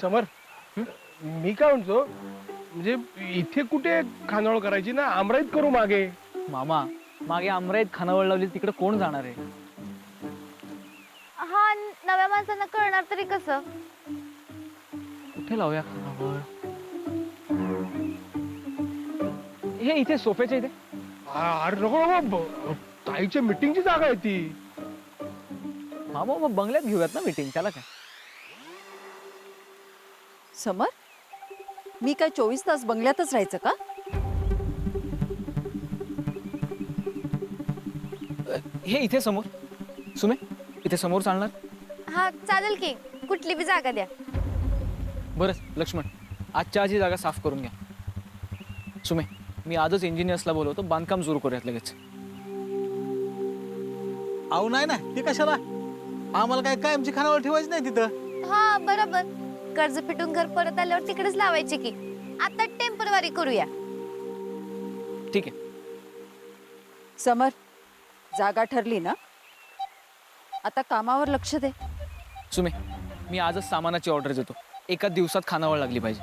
समर, मी काय म्हणतो, म्हणजे इथे कुठे खानावळ करायची ना, आमराईत करू मागे. मामा, मागे आमराईत खानावळ लावली, तिकडे कोण जाणार आहे? हा, नव्या माणसांना कळणार तरी कसं? कुठे लावूया खानावळ? हे इथे सोफ्याच्या इथे. अरे नको नको, ताईच्या मीटिंगची जागा आहे ती. मामा, मग बंगल्यात घेऊयात ना मीटिंग, त्याला काय? समर, मी काय 24 तास बंगल्यातच राहायचं का? हे इथे समोर. सुमे, इथे समोर चालणार? हा चालेल की, कुठली बी जागा द्या. बरं लक्ष्मण, आजच्या आजी जागा साफ करून घ्या. सुमे, मी आजच इंजिनियर्सला बोलवतो, बांधकाम सुरू करूयात लगेच. अहो नाही ना, ते कशाला? आम्हाला काय काय आमची खानावळ ठेवायची नाही तिथं. हा बरोबर, कर्ज फिटून घर परत आल्यावर तिकडेच लावायची की. आता टेम्पररी करूया. ठीक आहे. समर, जागा ठरली ना? आता कामावर लक्ष दे. सुमे, मी आजच सामानाची ऑर्डर देतो. एका दिवसात खानावळ लागली पाहिजे.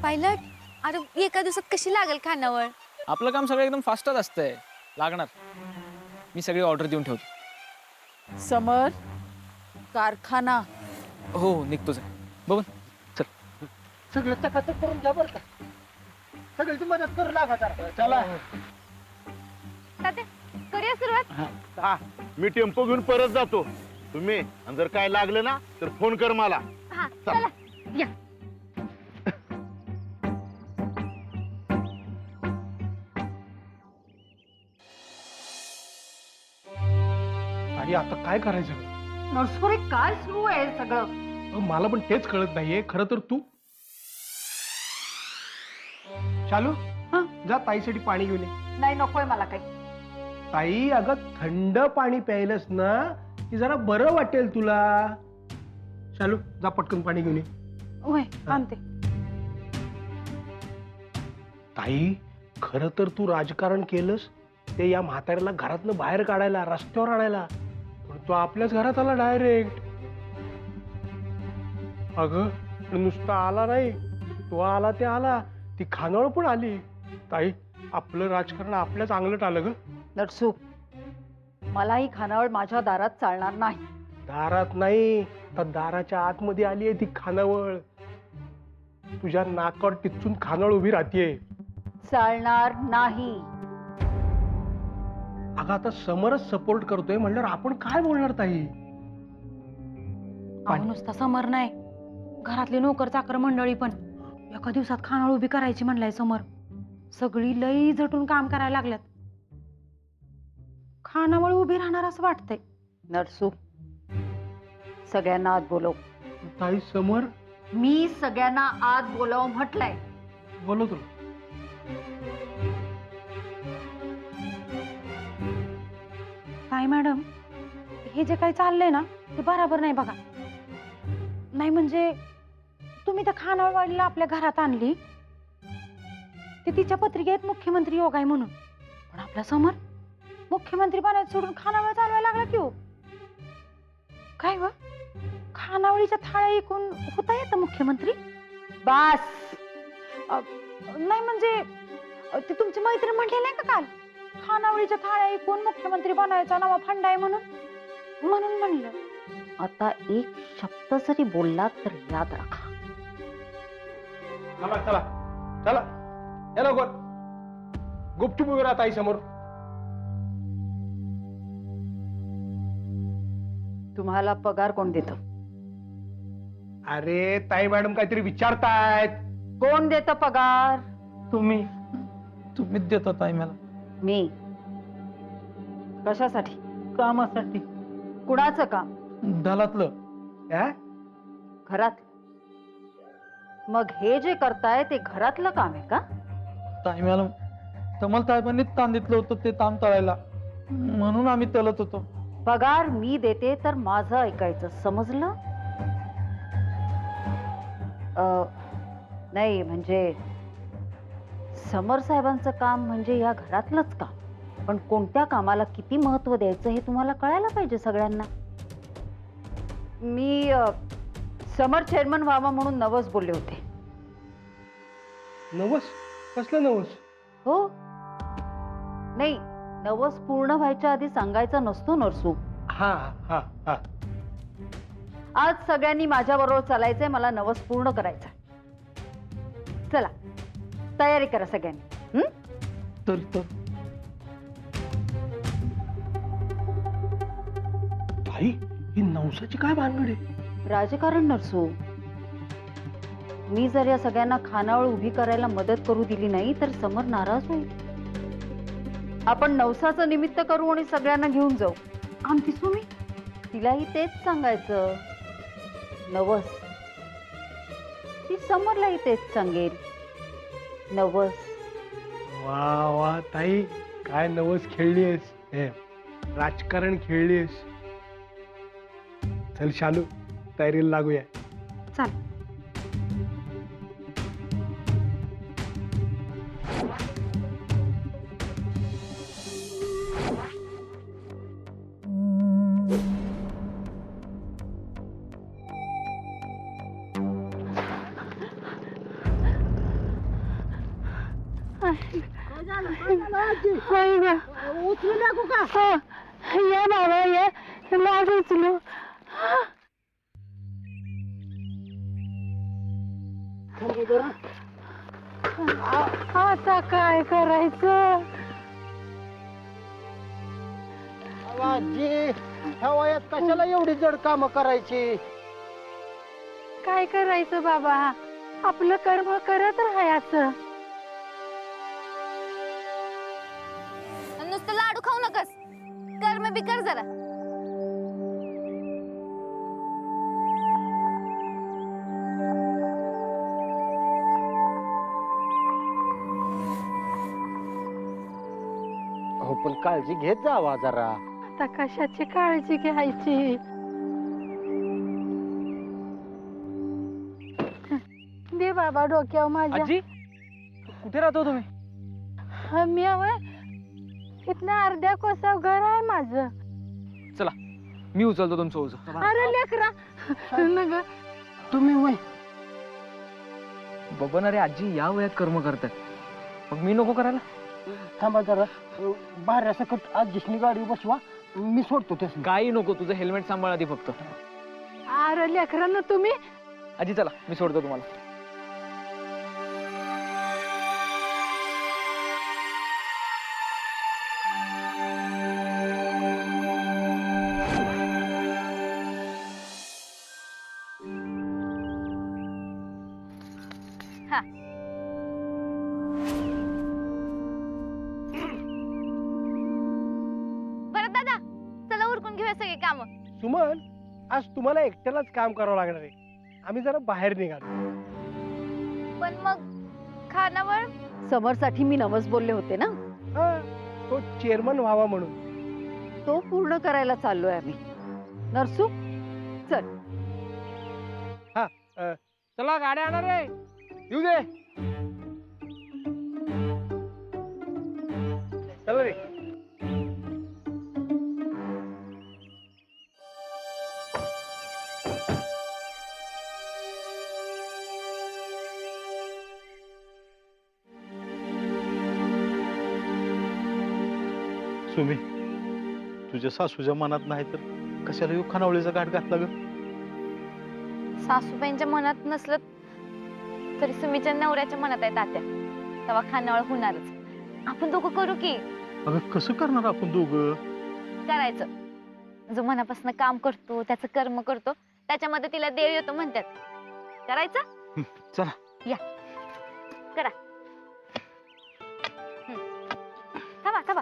पायलट, अरे एका दिवसात कशी लागेल खानावळ? आपलं काम सगळं एकदम फास्टच असतंय. लागणार. मी सगळी ऑर्डर देऊन ठेवतो. समर, कारखाना. हो, निघतोच आहे. बघून चल. सगळं चकाचक करून घ्या बरं का. सगळ्याची मदत करू लागा जरा. चला. तात्या, करूया सुरुवात. हा, मी टेम्पो घेऊन परत जातो. तुम्ही आणि जर काय लागलं ना तर फोन कर मला. हा चला या. ताई, आता काय करायचं? नर्सरी काय सुरू आहे सगळं? मला पण तेच कळत नाहीये. खरं तर तू चालू जा ताईसाठी पाणी घेऊन ये. नाही, नकोय मला काही. ताई, अगं थंड पाणी प्यायलंस ना की जरा बरं वाटेल तुला. चालू जा, पटकन पाणी घेऊन ये. होय, आणते. ताई, खरं तर तू राजकारण केलंस ते या म्हाताऱ्याला घरातनं बाहेर काढायला, रस्त्यावर आणायला. पण तो आपल्याच घरात आला डायरेक्ट. अगं नुसता आला नाही, तो आला ते आला, ती खानावळ पण आली. ताई, आपलं राजकारण आपल्याच अंगलट आलं ग. नटसू, मला ही खानावळ माझ्या दारात चालणार नाही. दारात नाही तर दाराच्या आतमध्ये आली आहे ती खानावळ. तुझ्या नाकावर टिचून खानावळ उभी राहतीये. चालणार नाही. अगं आता समरच सपोर्ट करतोय म्हणल्यावर आपण काय बोलणार ताई? अहो, नुसता समर नाही, घरातले नोकर चाकर मंडळी पण एका दिवसात खानावळ उभी करायची म्हणलाय समर. सगळी लई झटून काम करायला लागल्यात. खानावळ उभी राहणार असं वाटतंय. नटसू, सगळ्यांना आत बोलव. ताई, समर मी सगळ्यांना आत बोलव म्हटलंय. बोलव तुला. काय मॅडम, हे जे काही चाललंय ना ते बरोबर नाही बघा. नाही म्हणजे तुम्ही त्या खानावळवाडीला आपल्या घरात आणली, ते तिच्या पत्रिकेत मुख्यमंत्री योग आहे म्हणून. पण आपला समर मुख्यमंत्री बनायचं सोडून खानावळ चालवायला लागला की हो. काय व, खानावळीच्या थाळ्या ऐकून होता येतं मुख्यमंत्री? बास. नाही म्हणजे ते तुमची मैत्रीण म्हणले नाही का काल, खानावळीच्या थाळ्या ऐकून मुख्यमंत्री बनायचा नवा फंड आहे म्हणून. म्हणून म्हणलं. आता एक शब्द जरी बोलला तर याद राखा. चला चला चला, या लवकर. गुपचूप उभी राहा ताई समोर. तुम्हाला पगार कोण देतं? अरे ताई, मॅडम काहीतरी विचारतायत. कोण देतं पगार? तुम्ही. तुम्हीच देता ताई मला. मी. कशासाठी? कामासाठी. कुणाचं काम? दलातलं. काय? घरात. मग हे जे करताय ते घरातलं काम आहे का? ताई मॅडम, तमल साहेबांनी तांदितलं होतं ते ताम तळायला, म्हणून आम्ही तलत होतो. पगार मी देते तर माझं ऐकायचं, समजलं? नाही म्हणजे समर साहेबांचं काम म्हणजे या घरातलंच काम. पण कोणत्या कामाला किती महत्व द्यायचं हे तुम्हाला कळायला पाहिजे सगळ्यांना. मी समर चेअरमन व्हावा म्हणून नवस बोलले होते. नवस? कसलं नवस? हो, नाही, नवस पूर्ण व्हायच्या आधी सांगायचा नसतो नरसू. हा हा हा. आज सगळ्यांनी माझ्याबरोबर चालायचंय, मला नवस पूर्ण करायचा. चला, तयारी करा सगळ्यांनी. तर ताई, ही नवसाची काय भानगड आहे? राजकारण नरसू. मी जर या सगळ्यांना खानावळ उभी करायला मदत करू दिली नाही तर समर नाराज होईल. आपण नवसाचं निमित्त करू आणि सगळ्यांना घेऊन जाऊ. आमची सुमी तिलाही तेच सांगायचं. नवस. ती समरलाही तेच सांगेल. नवस. वा वा ताई, काय नवस खेळलीस, राजकारण खेळलीस. चल शालू, तयारीला लागूया. चाल. उचलू नको का? ये बाबा ये, लाज उचलू. आता काय करायचं? आजी, ह्या वयात कशाला एवढी जड काम करायची? काय करायचं बाबा, आपलं कर्म करत राहायचं. नुसतं लाडू खाऊ नकस, कर्म बी कर जरा. हो, पण काळजी घेत जावा जरा. आता कशाची काळजी घ्यायची? दे बाबा डोक्यावर माझ्या. आजी, कुठे राहतो तुम्ही? मी इथनं अर्ध्या कोसाव घर आहे माझं. चला, मी उचलतो तुमचं ओझं. अरे लेकरा नग. तुम्ही वय बबन, अरे आजी या वयात कर्म करतात, मग मी नको करायला? थांबा जरा. बाहेर आजीशनी गाडी बसवा, मी सोडतो त्यास. काही नको, तुझं हेल्मेट सांभाळ आधी फक्त. अरे लेकरांना तुम्ही. आजी चला, मी सोडतो तुम्हाला. बरं दादा, चला उरकून घेऊया सगळी कामं. सुमन, आज तुम्हाला एकट्यालाच काम करावं लागणार आहे. आम्ही जरा बाहेर निघालो. पण मग खानावळ? समरसाठी मी नवस बोलले होते ना, हा, तो चेअरमन व्हावा म्हणून. तो पूर्ण करायला चाललोय आम्ही. नरसू, चल. चला, गाड्या आणणार रे, येऊ दे. चला रे. सुमी, तुझ्या सासूच्या मनात नाही तर कशाला येऊ खानावळीचा गाठ घातला ग? सासूबाईंच्या मनात नसलं तरी सुमीच्या नवऱ्याच्या मनात आहे तात्या. तेव्हा खानावळ होणारच. आपण दोघं करू की. अगं कसं करणार आपण दोघं? करायचं. जो मनापासून काम करतो, त्याचं कर्म करतो, त्याच्यामध्ये तिला देव येतो म्हणतात. करायचं? चला. या, करा. थांबा थांबा.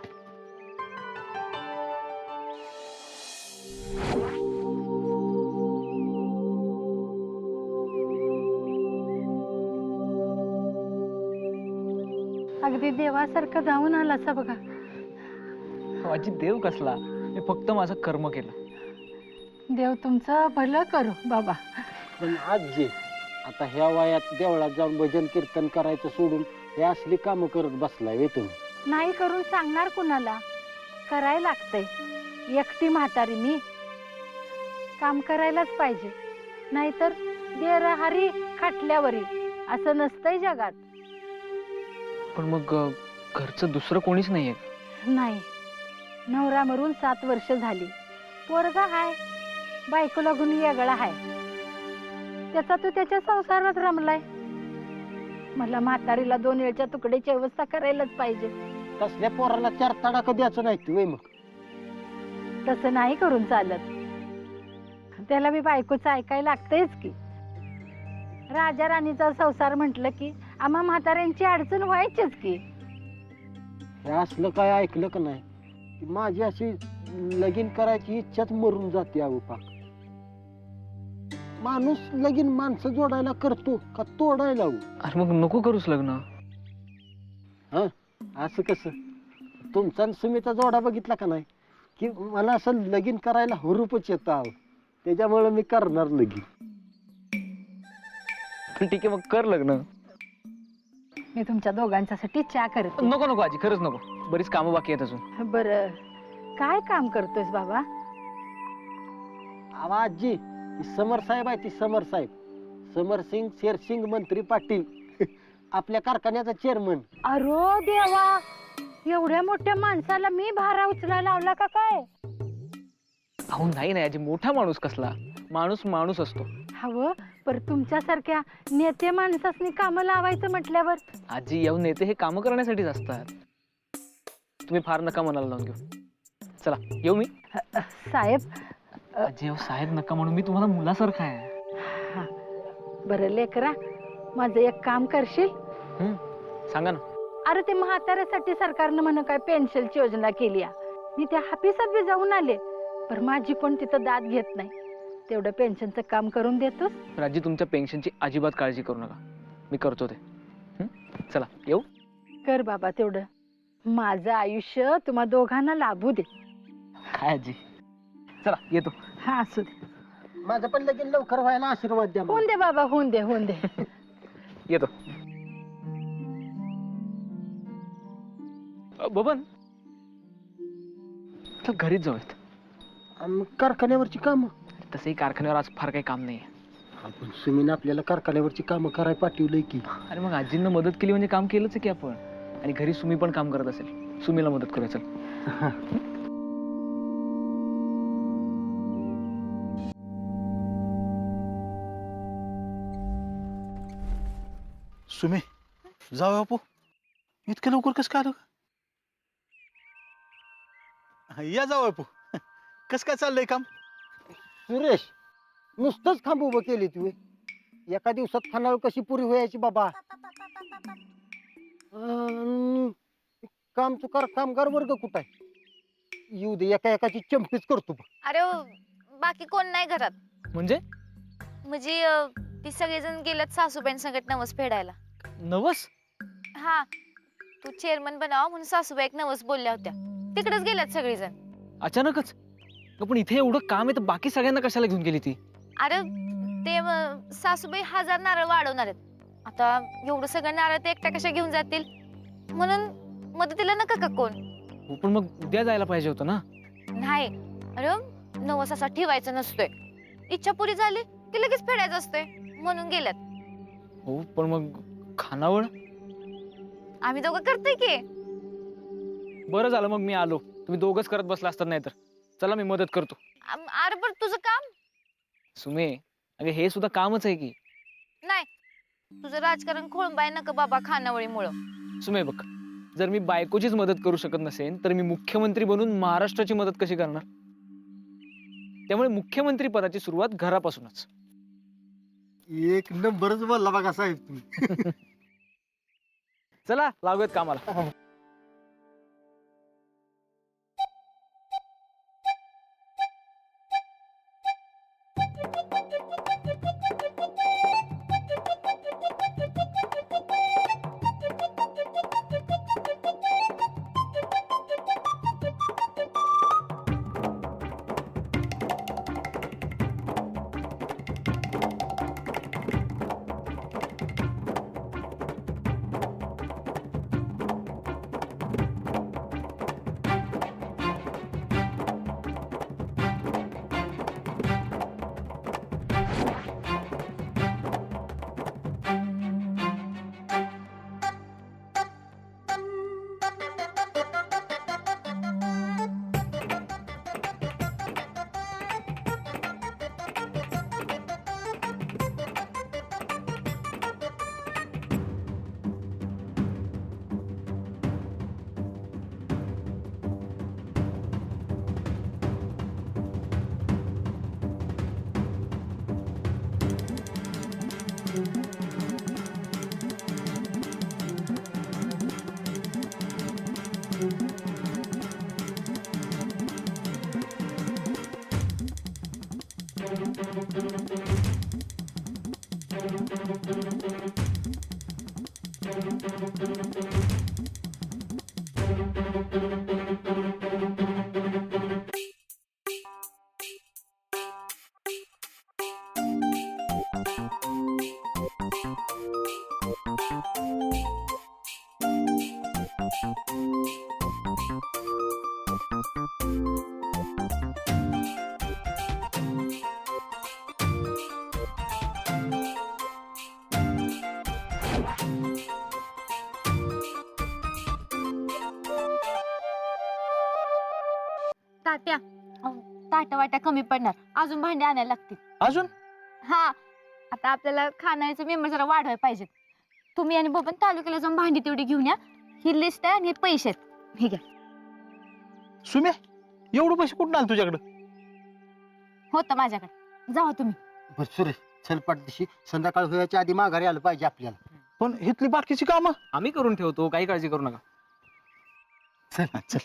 अगदी देवासारखं जाऊन आलासा बघा. आजी, देव कसला, मी फक्त माझं कर्म केलं. देव तुमचं भलं करू बाबा. पण आजी, आता ह्या वयात देवळात जाऊन भजन कीर्तन करायचं सोडून हे असली कामं करत बसलाय वे तुम्ही. नाही करून सांगणार कुणाला? करायला लागतंय. एकटी म्हातारी मी. काम करायलाच पाहिजे, नाहीतर देर हरी खाटल्यावरी असं नसतंय जगात. पण मग घरचं दुसरं कोणीच नाहीये. नाही, नवरा मरून 7 वर्ष झाली. पोरगा हाय, बायको लागून वेगळा हाय. त्याचा तो त्याच्या संसारात रमलाय. मला म्हातारीला 2 वेळच्या तुकड्याची व्यवस्था करायलाच पाहिजे. तसल्या पोराला 4 तडाखा द्यायचं नाही तू मग. तसं नाही करून चालत. त्याला मी बायकोचं ऐकायला लागतंयच की. राजा राणीचा संसार म्हटलं की आम्हा म्हाताऱ्यांची अडचण व्हायचीच की. हे असलं काय ऐकलं का नाही की माझी अशी लगीन करायची इच्छाच मरून जाते अहो पाक. माणूस लगीन माणसं जोडायला करतो का तोडायला हो? अरे मग नको करूस लग्न. असं कसं? तुमचा आणि सुमीचा जोडा बघितला का नाही की मला असं लगीन करायला हुरूपच येतं अहो. त्याच्यामुळे मी करणार लगीन. ठीक आहे मग कर लग्न. मी तुमच्या दोघांच्यासाठी चहा करते. नको नको आजी, खरंच नको. बरीच कामं बाकी आहेत अजून. बरं, काय काम करतोयस बाबा? आवा आजी, ती समर साहेब आहे, ती समर साहेब, समरसिंग शेरसिंग मंत्री पाटील आपल्या कारखान्याचा चेअरमन. अरे देवा, एवढ्या मोठ्या माणसाला मी भारा उचलायला लावला का काय? अहो नाही नाही आजी, मोठा माणूस कसला. माणूस माणूस असतो. हवं, पर तुमच्यासारख्या नेते माणसासनी कामं लावायचं म्हटल्यावर. आजी येऊ नेते हे कामं करण्यासाठीच असतात. तुम्ही फार नका मनाला लावून घेऊ. चला येऊ मी. साहेब. आजी अहो साहेब नका म्हणून, मी तुम्हाला मुलासारखा आहे. बरं लेकरा, माझं एक काम करशील? सांगा ना. अरे ते म्हाताऱ्यासाठी सरकारनं म्हण काय पेन्शनची योजना केली आहे. मी त्या हापिसात बी जाऊन आले, पण माझी कोण तिथं दाद घेत नाही. तेवढं पेन्शनचं काम करून देतोस? राजी तुमच्या पेन्शनची अजिबात काळजी करू नका, मी करतो ते. चला येऊ. कर बाबा तेवढं. माझं आयुष्य तुम्हा दोघांना लाभू दे. काय आजी, चला येतो. हा असू दे. माझं पण लगीन लवकर व्हायला आशीर्वाद द्या. होऊन दे बाबा, होऊन दे, होऊन दे. येतो. बबन तर घरीच जाऊयात. कारखान्यावरची कामं. तसंही कारखान्यावर आज फार काही काम नाही. आपण सुमीने आपल्याला कारखान्यावरची कामं करायला पाठवलंय की. अरे मग आजींना मदत केली म्हणजे काम केलंच आहे की आपण. आणि घरी सुमी पण काम करत असेल, सुमीला मदत करूया. चल. सुमे जाऊ बापू, इतक्या लवकर कसं काय आलं? या जाऊ बापू, कसं काय चाललंय काम? सुरेश, नुसतंच खांब उभं केली तू. एका दिवसात खानावळ कशी पुरी व्हायची बाबा? काम चुकार कामगार वर्ग कुठं आहे? येऊ दे, एका एकाची चंपीच करतो. अरे बाकी कोण नाही घरात. म्हणजे ती सगळेजण गेल्यात सासूबाईं संगत नवस फेडायला. नवस? हा, तू चेअरमन बनाव म्हणून सासूबाई एक नवस बोलल्या होत्या. तिकडेच गेल्यात सगळेजण. अचानकच? पण इथे एवढं काम आहे तर बाकी सगळ्यांना कशाला घेऊन गेली ती? अरे ते सासूबाई 1000 नारळ वाढवणार आहेत. आता एवढं सगळं नारळ ते एकट्या कशा घेऊन जातील, म्हणून मदतीला नका का कोण? हो पण मग उद्या जायला पाहिजे होतं ना. नाही, अरे नवस असा ठेवायचा नसतोय. इच्छा पुरी झाली की लगेच फेडायचं असतंय, म्हणून गेल्यात. हो पण मग खानावळ? आम्ही दोघं करतोय की. बरं झालं मग मी आलो, तुम्ही दोघंच करत बसला असतात. नाही तर चला मी मदत करतो. अरे पण तुझं काम? सुमे अगे हे सुद्धा कामच आहे की. नाही, तुझं राजकारण खोळंबाय नका बाबा खानावळीमुळं. सुमे बघ, जर मी बायकोचीच मदत करू शकत नसेन तर मी मुख्यमंत्री बनून महाराष्ट्राची मदत कशी करणार? त्यामुळे मुख्यमंत्री पदाची सुरुवात घरापासूनच. एक नंबरच बोलला बघा साहेब तुम्ही. चला लागूयात कामाला. तात्या ताटा वाट्या कमी पडणार, अजून भांडी आणायला लागतील. अजून हा, आता आपल्याला खाण्याचे मेंबर जरा वाढवायला पाहिजेत. तुम्ही आणि बबन तालुक्याला जाऊन भांडी तेवढी घेऊन या. ही लिस्ट आहे आणि हे पैसे आहेत, हे घ्या. सुम्या एवढं पैसे कुठून आले तुझ्याकडे? होतं माझ्याकडे, जावा तुम्ही. बरं सुरेश, चल पाठदिशी संध्याकाळ व्हायच्या आधी माघारी आलं पाहिजे आपल्याला. पण इथली बाकीची कामं आम्ही करून ठेवतो, काही काळजी करू नका. चल ना चल.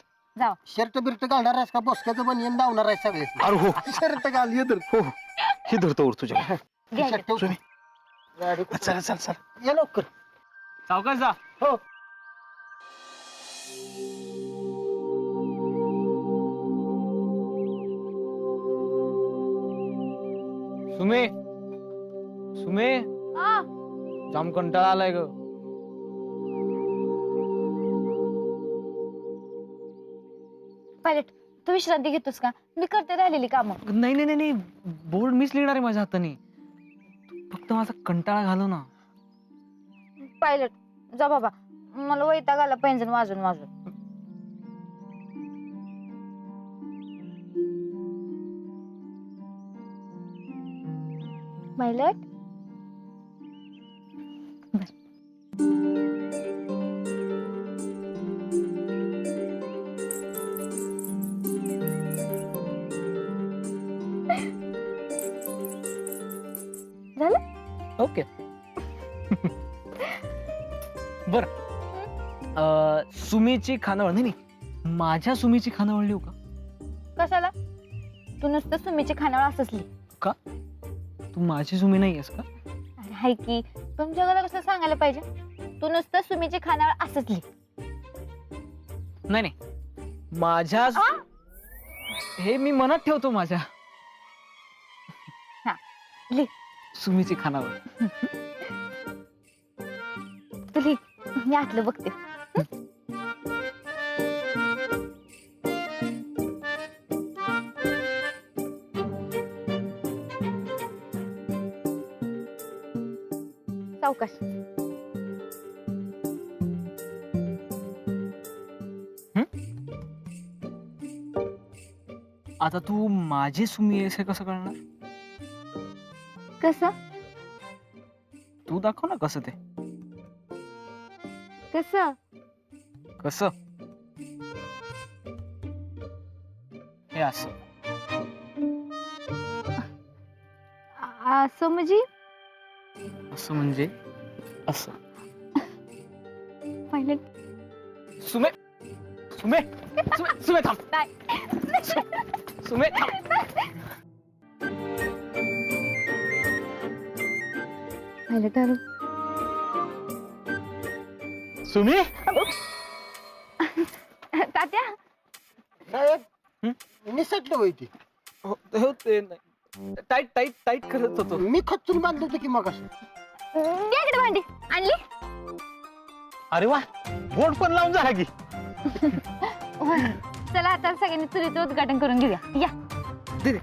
शर्ट बिर्ट घालणार आहेस का? बसक्याचं पण येऊन धावणार आहे सगळे. अरे हो शर्ट घाल ये तर. हो हे धरतो तुझ्या. घ्या, घ्या. ठेव. सुमी. गाडी चल चल चल. ये लवकर. सावकाश जा. हो. सुमे सुमे आ, जाम कंटाळा आलाय ग. पायलट तू विश्रांती घेतोस का? मी करते राहिलेली कामं. नाही नाही नाही, बोर्ड मीच लिहिणार आहे माझ्या हाताने. तू फक्त माझा कंटाळा घालव ना. पायलट जा बाबा, मला वैताग आला पेन्शन वाजून वाजून. पायलट झालं? ओके. बर, सुमीची खानावळ नाही नाही, माझ्या सुमीची खानावळ लिहू का? कशाला? तू नुसतं सुमीची खानावळ असली. का तू माझी सुमी नाही आहेस का? अरे हाय की, पण जगाला कसं सांगायला पाहिजे? तू नुसतं सुमीची खानावळ असली. नाही नाही, माझ्या हे मी मनात ठेवतो माझ्या. हा, लिह. सुमीची खानावळ. तू लिह, मी आतलं बघते. सावकाश. आता तू माझी सुमी आहेस हे कसं कळणार? कसं तू दाखव ना कसं ते. कसं? कसं? हे असं. असं म्हणजे? असं म्हणजे असं. पायलट सुमे सुमे सुमे सुमे थांब. काय? सुमे थांब. पायलट आलो. सुमी तात्या साहेब निसटलं होय ती. हो ते नाही, टाईट टाईट टाईट करत होतो. मी खचून बांधलं होतं की मग असं. इकडे भांडी आणली. अरे वा बोर्ड पण लावून झाला की. चला आता सगळ्यांनी चुलीचं उद्घाटन करून घेऊया. या. दे दे.